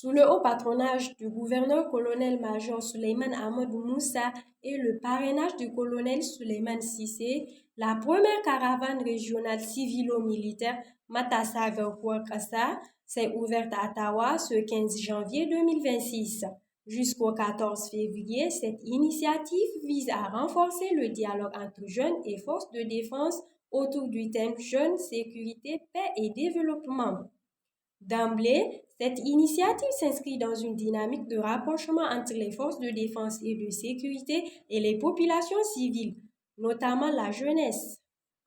Sous le haut patronage du gouverneur-colonel-major Souleymane Amadou Moussa et le parrainage du colonel Souleymane Cissé, la première caravane régionale civilo-militaire Matassa Garkuwa Kassa s'est ouverte à Tawa ce 15 janvier 2026. Jusqu'au 14 février, cette initiative vise à renforcer le dialogue entre jeunes et forces de défense autour du thème jeunes, sécurité, paix et développement. D'emblée, cette initiative s'inscrit dans une dynamique de rapprochement entre les forces de défense et de sécurité et les populations civiles, notamment la jeunesse.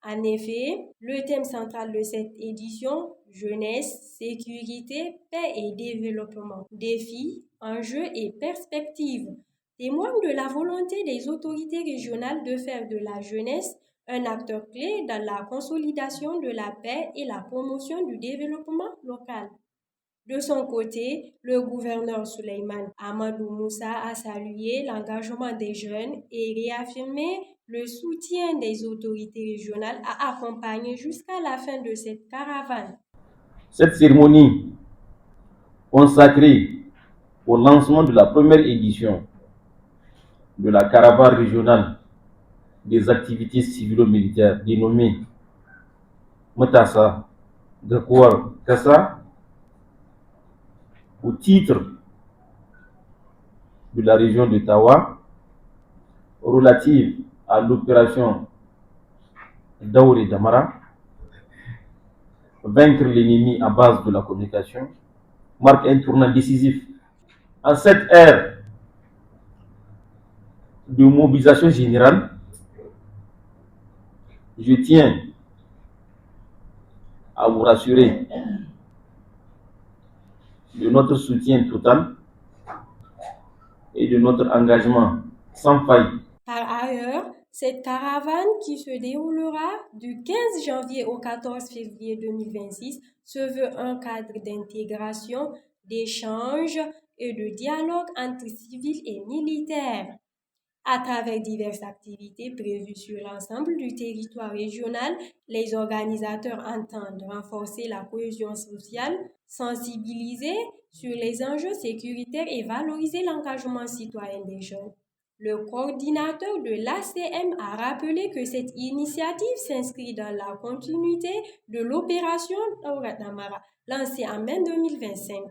En effet, le thème central de cette édition, jeunesse, sécurité, paix et développement, défis, enjeux et perspectives, témoigne de la volonté des autorités régionales de faire de la jeunesse un acteur clé dans la consolidation de la paix et la promotion du développement local. De son côté, le gouverneur Souleymane Amadou Moussa a salué l'engagement des jeunes et réaffirmé le soutien des autorités régionales à accompagner jusqu'à la fin de cette caravane. Cette cérémonie consacrée au lancement de la première édition de la caravane régionale des activités civilo-militaires dénommée Matassa Garkuwa Kassa au titre de la région de Tawa relative à l'opération Daouré Damara, vaincre l'ennemi à base de la communication, marque un tournant décisif. En cette ère de mobilisation générale, je tiens à vous rassurer de notre soutien total et de notre engagement sans faille. Par ailleurs, cette caravane qui se déroulera du 15 janvier au 14 février 2026 se veut un cadre d'intégration, d'échange et de dialogue entre civils et militaires. À travers diverses activités prévues sur l'ensemble du territoire régional, les organisateurs entendent renforcer la cohésion sociale, sensibiliser sur les enjeux sécuritaires et valoriser l'engagement citoyen des jeunes. Le coordinateur de l'ACM a rappelé que cette initiative s'inscrit dans la continuité de l'opération Daura Damara, lancée en mai 2025.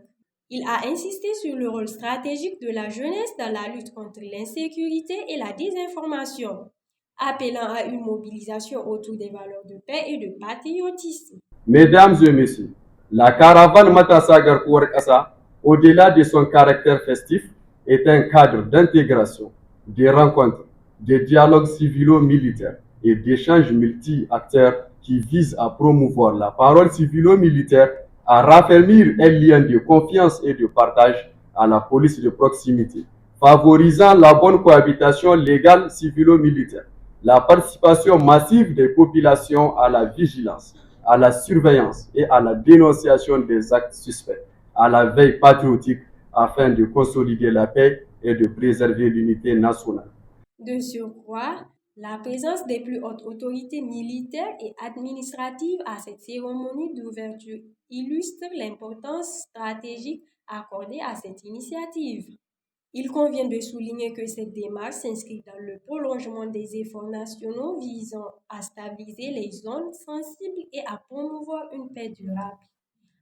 Il a insisté sur le rôle stratégique de la jeunesse dans la lutte contre l'insécurité et la désinformation, appelant à une mobilisation autour des valeurs de paix et de patriotisme. Mesdames et messieurs, la caravane Matassa Garkuwa Kassa, au-delà de son caractère festif, est un cadre d'intégration, de rencontres, de dialogues civilo-militaires et d'échanges multi-acteurs qui visent à promouvoir la parole civilo-militaire, à raffermir un lien de confiance et de partage à la police de proximité, favorisant la bonne cohabitation légale civilo-militaire, la participation massive des populations à la vigilance, à la surveillance et à la dénonciation des actes suspects, à la veille patriotique afin de consolider la paix et de préserver l'unité nationale. De surcroît, la présence des plus hautes autorités militaires et administratives à cette cérémonie d'ouverture illustre l'importance stratégique accordée à cette initiative. Il convient de souligner que cette démarche s'inscrit dans le prolongement des efforts nationaux visant à stabiliser les zones sensibles et à promouvoir une paix durable.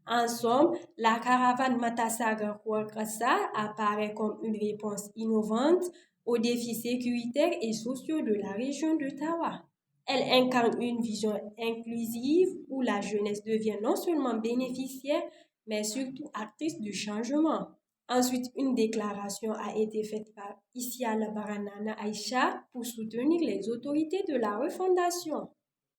En somme, la caravane Matassa Garkuwa Kassa apparaît comme une réponse innovante aux défis sécuritaires et sociaux de la région de Tawa. Elle incarne une vision inclusive où la jeunesse devient non seulement bénéficiaire, mais surtout actrice du changement. Ensuite, une déclaration a été faite par Isia Labaranana Aïcha pour soutenir les autorités de la refondation.